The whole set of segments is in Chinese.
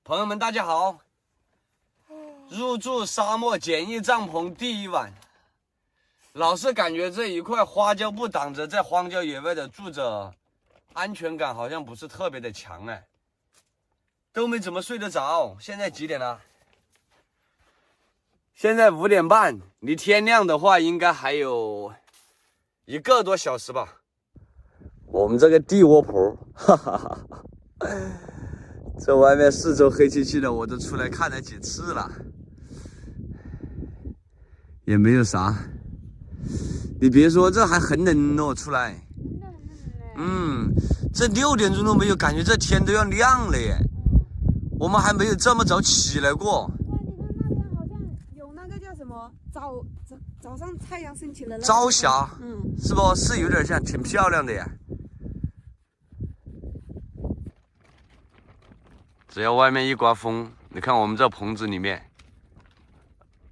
朋友们，大家好！入住沙漠简易帐篷第一晚，老是感觉这一块花椒布挡着，在荒郊野外的住着，安全感好像不是特别的强哎，都没怎么睡得着。现在几点了？现在5点半，离天亮的话应该还有1个多小时吧。我们这个地窝婆，哈哈哈哈。这外面四周黑漆漆的，我都出来看了几次了，也没有啥。你别说，这还很冷哦，出来。这6点钟都没有，感觉这天都要亮了耶。我们还没有这么早起来过。你看那边好像有那个叫什么早上太阳升起了。朝霞，是不是有点像，挺漂亮的呀。只要外面一刮风，你看我们这棚子里面，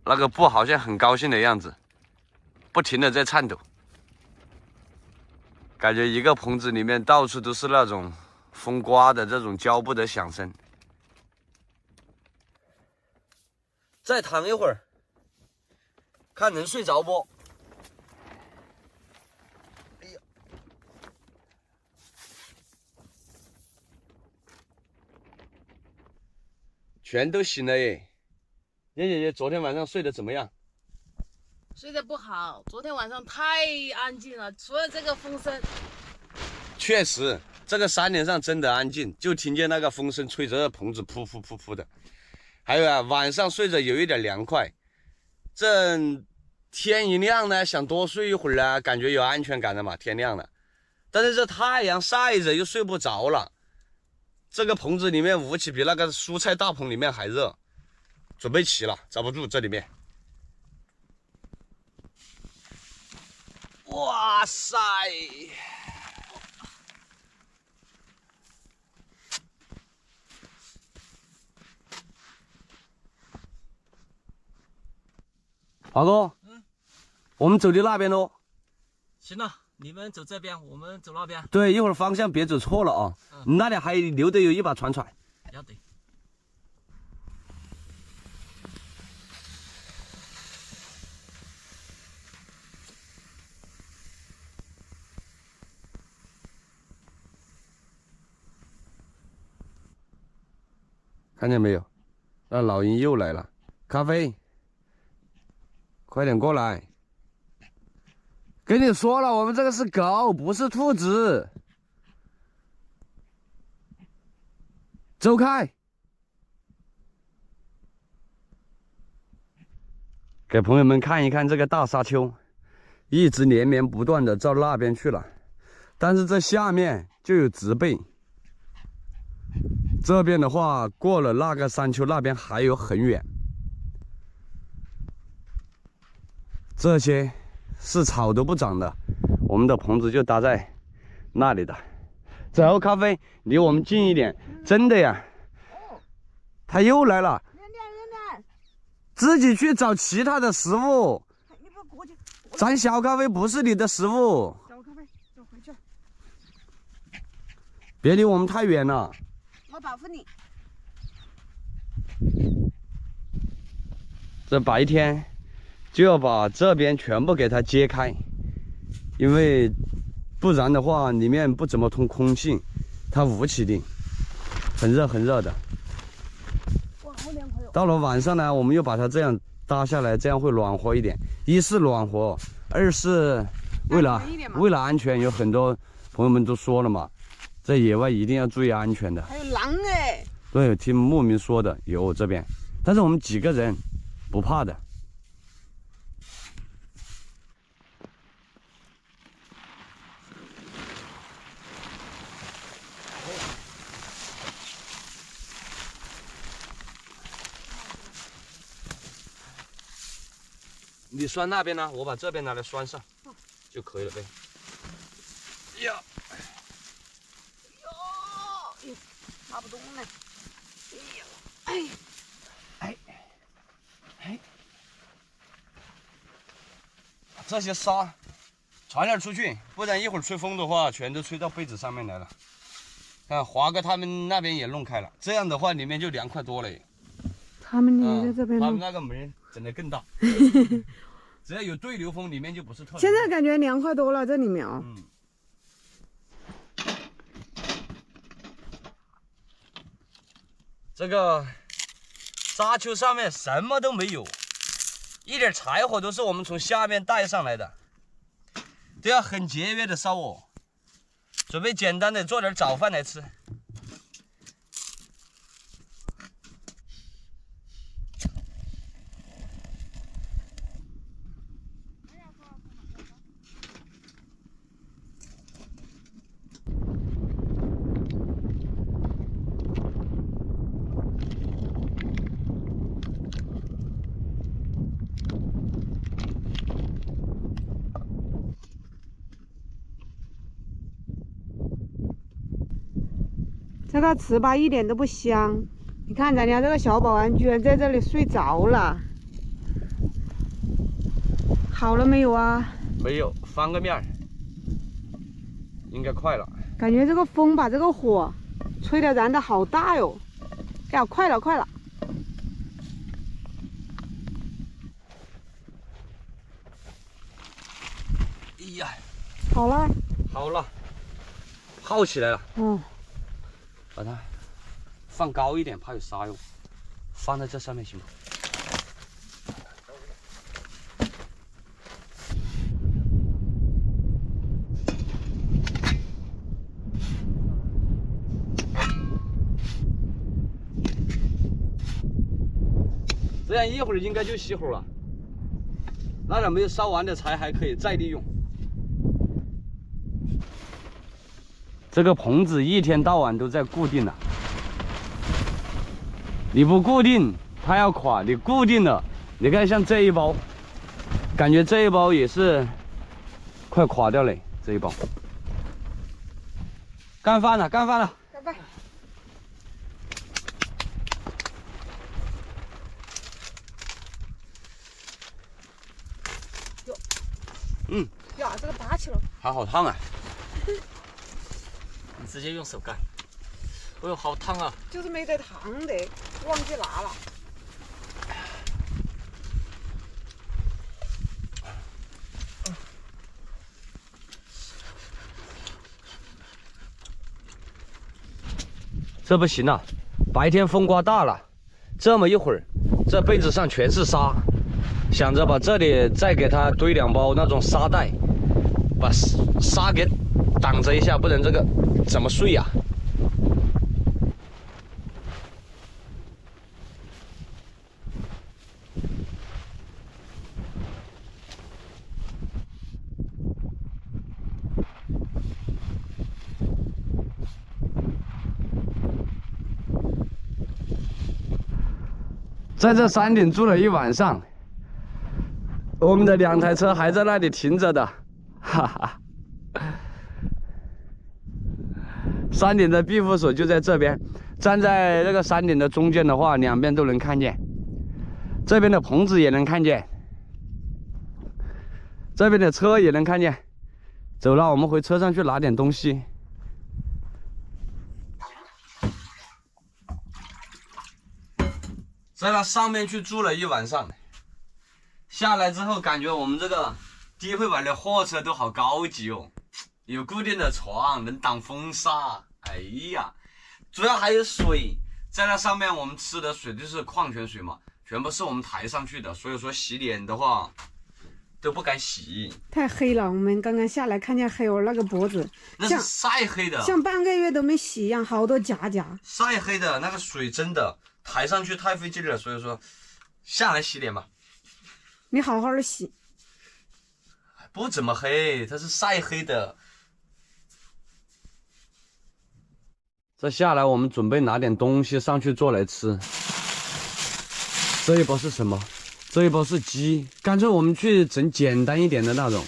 那个布好像很高兴的样子，不停的在颤抖，感觉一个棚子里面到处都是那种风刮的这种胶布的响声。再躺一会儿，看能睡着不？哎呀！全都醒了耶！燕姐姐昨天晚上睡得怎么样？睡得不好，昨天晚上太安静了，除了这个风声。确实，这个山顶上真的安静，就听见那个风声吹着棚子噗噗噗噗的。还有啊，晚上睡着有一点凉快。这天一亮呢，想多睡一会儿啊，感觉有安全感的嘛。天亮了，但是这太阳晒着又睡不着了。这个棚子里面捂起比那个蔬菜大棚里面还热，准备起了，遭不住这里面。哇塞！华哥，我们走的那边喽。行了，你们走这边，我们走那边。对，一会儿方向别走错了啊。你那里还留的有一把船。要得。看见没有？那老鹰又来了。咖啡，快点过来！跟你说了，我们这个是狗，不是兔子。走开！给朋友们看一看这个大沙丘，一直连绵不断的到那边去了，但是这下面就有植被。这边的话，过了那个山丘，那边还有很远。这些是草都不长的，我们的棚子就搭在那里的。走，咖啡，离我们近一点。真的呀，他又来了。练，自己去找其他的食物。你不过去。咱小咖啡不是你的食物。小咖啡，走回去。别离我们太远了。我保护你。这白天就要把这边全部给它揭开，因为不然的话里面不怎么通空气，它捂起的，很热的。哇，好凉快哦。到了晚上呢，我们又把它这样搭下来，这样会暖和一点。一是暖和，二是为了安全，有很多朋友们都说了嘛，在野外一定要注意安全的。还有狼哎！对，听牧民说的有这边，但是我们几个人不怕的。你拴那边呢，我把这边拿来拴上就可以了呗。呀，哟，拉不动了。哎呀，这些沙传点出去，不然一会儿吹风的话，全都吹到被子上面来了。看华哥他们那边也弄开了，这样的话里面就凉快多了。他们你在这边他们弄，那个门整得更大，只要有对流风，里面就不是特。现在感觉凉快多了，这里面啊。这个沙丘上面什么都没有，一点柴火都是我们从下面带上来的，都要很节约的烧哦。准备简单的做点早饭来吃。这个糍粑一点都不香，你看咱家这个小保安居然在这里睡着了。好了没有啊？没有，翻个面儿，应该快了。感觉这个风把这个火吹得燃得好大哟！哎呀，快了快了！哎呀，好了，好了，泡起来了。哦，把它放高一点，怕有沙哟。放在这上面行吗？这样一会儿应该就熄火了。那点没有烧完的柴还可以再利用。这个棚子一天到晚都在固定了，你不固定它要垮，你固定了，你看像这一包，感觉这一包也是快垮掉了，这一包。干饭了，干饭了。干饭。嗯，呀，这个拔起了。还好烫啊！你直接用手干。哎呦，好烫啊！就是没得糖的，忘记拿了。这不行啊，白天风刮大了，这么一会儿，这被子上全是沙，想着把这里再给它堆2包那种沙袋，把沙给挡着一下，不然这个怎么睡呀？在这山顶住了一晚上，我们的2台车还在那里停着的，哈哈。山顶的庇护所就在这边，站在这个山顶的中间的话，两边都能看见，这边的棚子也能看见，这边的车也能看见。走了，我们回车上去拿点东西。在那上面去住了一晚上，下来之后感觉我们这个低配版的货车都好高级哦，有固定的床，能挡风沙。哎呀，主要还有水，在那上面我们吃的水就是矿泉水嘛，全部是我们抬上去的，所以说洗脸的话都不敢洗。太黑了，我们刚刚下来看见黑了，那个脖子那是晒黑的，像半个月都没洗一样，好多夹夹。晒黑的那个水真的抬上去太费劲了，所以说下来洗脸吧。你好好的洗，不怎么黑，它是晒黑的。这下来我们准备拿点东西上去做来吃。这一包是什么？这一包是鸡，干脆我们去整简单一点的那种。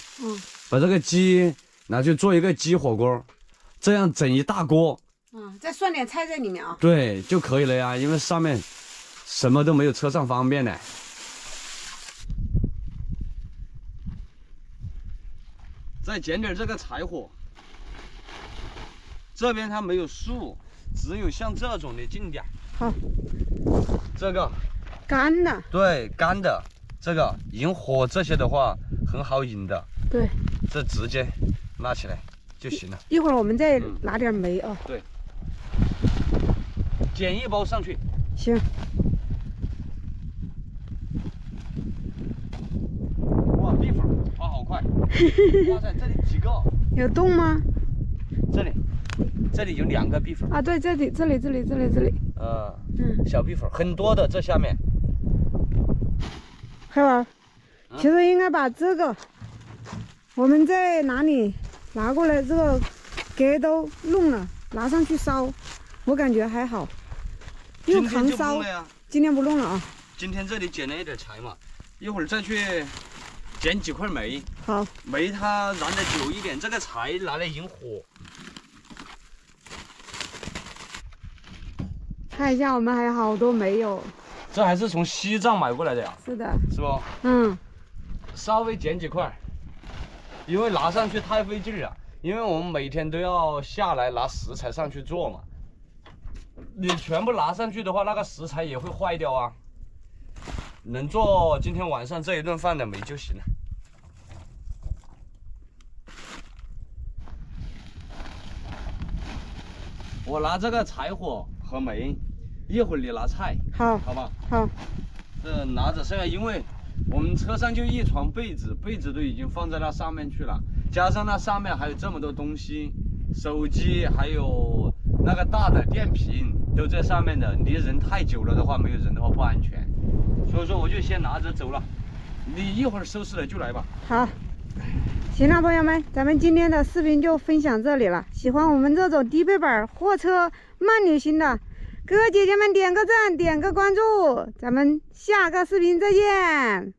把这个鸡拿去做一个鸡火锅，这样整一大锅。再涮点菜在里面啊。对，就可以了呀，因为上面什么都没有，车上方便呢。再捡点这个柴火，这边它没有树，只有像这种的近点。好，这个干的。对干的，这个引火这些的话很好引的，对，这直接拿起来就行了。一会儿我们再拿点煤啊。对，捡一包上去。行。哇，蜜蜂跑好快！哇塞，这里几个？有洞吗？这里有2个蜜蜂。啊，对，这里。小蜜蜂很多的，这下面。海儿，其实应该把这个，我们在哪里拿过来，这个给都弄了，拿上去烧，我感觉还好。又扛烧。今天不弄了啊。今天这里捡了一点柴嘛，一会儿再去捡几块煤。好。煤它燃得久一点，这个柴拿来引火。看一下，我们还有好多煤有。这还是从西藏买过来的呀？是的。是不？嗯。稍微捡几块，因为拿上去太费劲了。因为我们每天都要下来拿食材上去做嘛。你全部拿上去的话，那个食材也会坏掉啊。能做今天晚上这一顿饭的煤就行了。我拿这个柴火和煤，一会儿你拿菜，好，好吧？好。这拿着，现在因为我们车上就一床被子，被子都已经放在那上面去了，加上那上面还有这么多东西，手机还有那个大的电瓶都在上面的，离人太久了的话，没有人的话不安全，所以说我就先拿着走了，你一会儿收拾了就来吧。好。行了，朋友们，咱们今天的视频就分享这里了。喜欢我们这种低配版货车慢旅行的哥哥姐姐们，点个赞，点个关注，咱们下个视频再见。